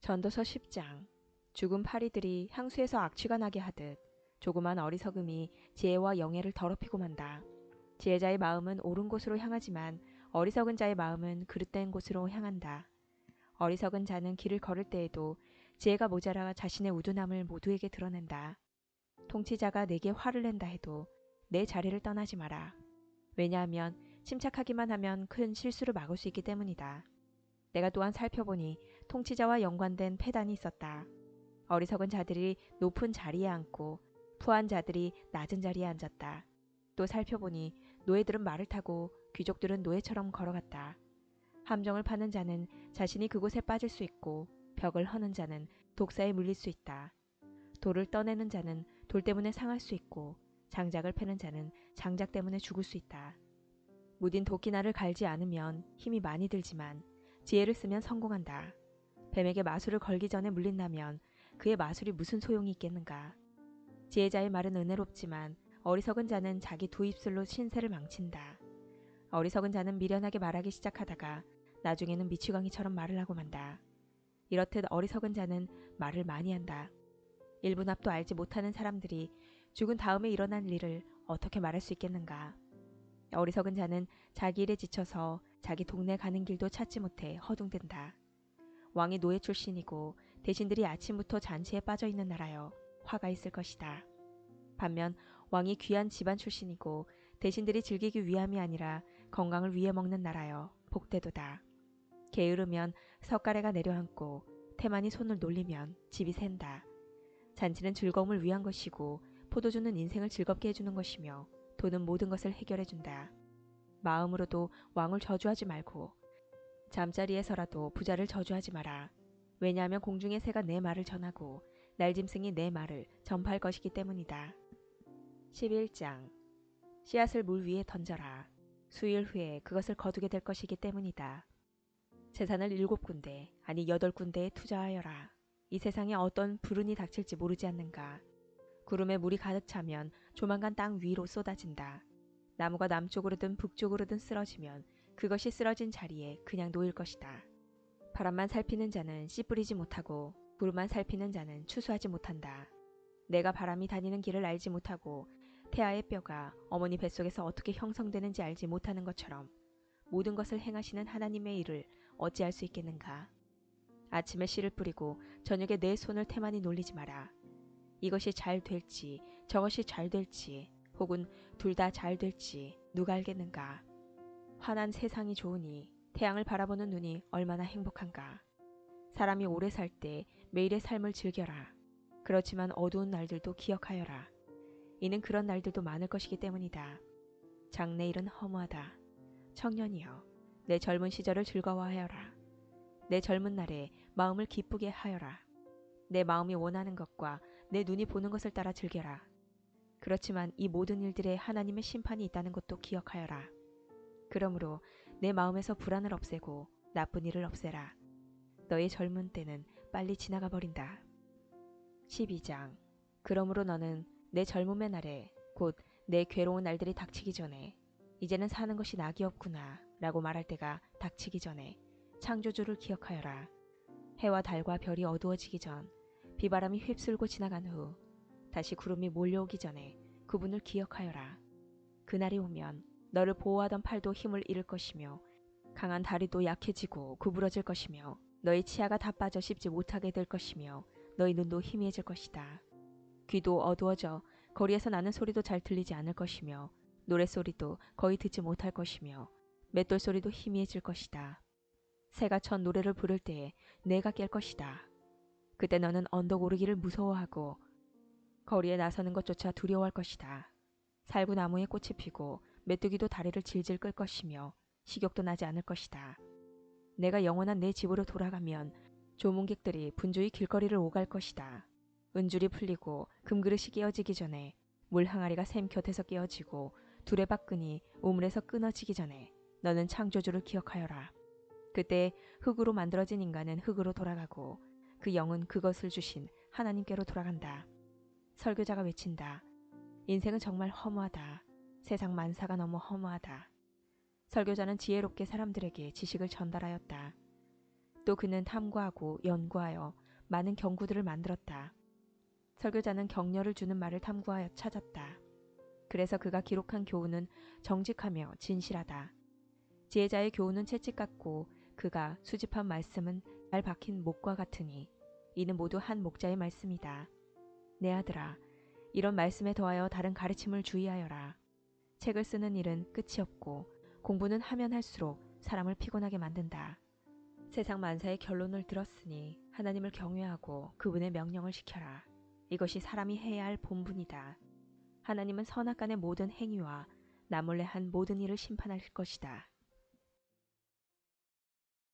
전도서 10장. 죽은 파리들이 향수에서 악취가 나게 하듯 조그만 어리석음이 지혜와 영예를 더럽히고 만다. 지혜자의 마음은 옳은 곳으로 향하지만 어리석은 자의 마음은 그릇된 곳으로 향한다. 어리석은 자는 길을 걸을 때에도 지혜가 모자라 자신의 우둔함을 모두에게 드러낸다. 통치자가 내게 화를 낸다 해도 내 자리를 떠나지 마라. 왜냐하면 침착하기만 하면 큰 실수를 막을 수 있기 때문이다. 내가 또한 살펴보니 통치자와 연관된 패단이 있었다. 어리석은 자들이 높은 자리에 앉고 부한 자들이 낮은 자리에 앉았다. 또 살펴보니 노예들은 말을 타고 귀족들은 노예처럼 걸어갔다. 함정을 파는 자는 자신이 그곳에 빠질 수 있고 벽을 허는 자는 독사에 물릴 수 있다. 돌을 떠내는 자는 돌 때문에 상할 수 있고 장작을 패는 자는 장작 때문에 죽을 수 있다. 무딘 도끼날을 갈지 않으면 힘이 많이 들지만 지혜를 쓰면 성공한다. 뱀에게 마술을 걸기 전에 물린다면 그의 마술이 무슨 소용이 있겠는가. 지혜자의 말은 은혜롭지만 어리석은 자는 자기 두 입술로 신세를 망친다. 어리석은 자는 미련하게 말하기 시작하다가 나중에는 미치광이처럼 말을 하고 만다. 이렇듯 어리석은 자는 말을 많이 한다. 1분 앞도 알지 못하는 사람들이 죽은 다음에 일어난 일을 어떻게 말할 수 있겠는가. 어리석은 자는 자기 일에 지쳐서 자기 동네 가는 길도 찾지 못해 허둥댄다. 왕이 노예 출신이고 대신들이 아침부터 잔치에 빠져 있는 나라여 화가 있을 것이다. 반면 왕이 귀한 집안 출신이고 대신들이 즐기기 위함이 아니라 건강을 위해 먹는 나라여 복되도다. 게으르면 석가래가 내려앉고 태만이 손을 놀리면 집이 샌다. 잔치는 즐거움을 위한 것이고 포도주는 인생을 즐겁게 해주는 것이며 돈은 모든 것을 해결해준다. 마음으로도 왕을 저주하지 말고 잠자리에서라도 부자를 저주하지 마라. 왜냐하면 공중의 새가 내 말을 전하고 날짐승이 내 말을 전파할 것이기 때문이다. 11장. 씨앗을 물 위에 던져라. 수일 후에 그것을 거두게 될 것이기 때문이다. 재산을 7군데 아니 8군데에 투자하여라. 이 세상에 어떤 불운이 닥칠지 모르지 않는가. 구름에 물이 가득 차면 조만간 땅 위로 쏟아진다. 나무가 남쪽으로든 북쪽으로든 쓰러지면 그것이 쓰러진 자리에 그냥 놓일 것이다. 바람만 살피는 자는 씨 뿌리지 못하고 구름만 살피는 자는 추수하지 못한다. 내가 바람이 다니는 길을 알지 못하고 태아의 뼈가 어머니 뱃속에서 어떻게 형성되는지 알지 못하는 것처럼 모든 것을 행하시는 하나님의 일을 어찌할 수 있겠는가. 아침에 씨를 뿌리고 저녁에 내 손을 태만히 놀리지 마라. 이것이 잘 될지 저것이 잘 될지 혹은 둘 다 잘 될지 누가 알겠는가. 환한 세상이 좋으니 태양을 바라보는 눈이 얼마나 행복한가. 사람이 오래 살 때 매일의 삶을 즐겨라. 그렇지만 어두운 날들도 기억하여라. 이는 그런 날들도 많을 것이기 때문이다. 장래일은 허무하다. 청년이여, 내 젊은 시절을 즐거워하여라. 내 젊은 날에 마음을 기쁘게 하여라. 내 마음이 원하는 것과 내 눈이 보는 것을 따라 즐겨라. 그렇지만 이 모든 일들에 하나님의 심판이 있다는 것도 기억하여라. 그러므로 내 마음에서 불안을 없애고 나쁜 일을 없애라. 너의 젊은 때는 빨리 지나가 버린다. 12장. 그러므로 너는 내 젊음의 날에 곧 내 괴로운 날들이 닥치기 전에 이제는 사는 것이 낙이 없구나 라고 말할 때가 닥치기 전에 창조주를 기억하여라. 해와 달과 별이 어두워지기 전 비바람이 휩쓸고 지나간 후 다시 구름이 몰려오기 전에 그분을 기억하여라. 그날이 오면 너를 보호하던 팔도 힘을 잃을 것이며 강한 다리도 약해지고 구부러질 것이며 너의 치아가 다 빠져 씹지 못하게 될 것이며 너의 눈도 희미해질 것이다. 귀도 어두워져 거리에서 나는 소리도 잘 들리지 않을 것이며 노랫소리도 거의 듣지 못할 것이며 맷돌 소리도 희미해질 것이다. 새가 첫 노래를 부를 때에 내가 깰 것이다. 그때 너는 언덕 오르기를 무서워하고 거리에 나서는 것조차 두려워할 것이다. 살구나무에 꽃이 피고 메뚜기도 다리를 질질 끌 것이며 식욕도 나지 않을 것이다. 내가 영원한 내 집으로 돌아가면 조문객들이 분주히 길거리를 오갈 것이다. 은줄이 풀리고 금그릇이 깨어지기 전에 물 항아리가 샘 곁에서 깨어지고 두레박근이 우물에서 끊어지기 전에 너는 창조주를 기억하여라. 그때 흙으로 만들어진 인간은 흙으로 돌아가고 그 영은 그것을 주신 하나님께로 돌아간다. 설교자가 외친다. 인생은 정말 허무하다. 세상 만사가 너무 허무하다. 설교자는 지혜롭게 사람들에게 지식을 전달하였다. 또 그는 탐구하고 연구하여 많은 경구들을 만들었다. 설교자는 격려를 주는 말을 탐구하여 찾았다. 그래서 그가 기록한 교훈은 정직하며 진실하다. 지혜자의 교훈은 채찍 같고 그가 수집한 말씀은 잘 박힌 목과 같으니 이는 모두 한 목자의 말씀이다. 내 아들아, 이런 말씀에 더하여 다른 가르침을 주의하여라. 책을 쓰는 일은 끝이 없고 공부는 하면 할수록 사람을 피곤하게 만든다. 세상 만사의 결론을 들었으니 하나님을 경외하고 그분의 명령을 지켜라. 이것이 사람이 해야 할 본분이다. 하나님은 선악간의 모든 행위와 나 몰래 한 모든 일을 심판하실 것이다.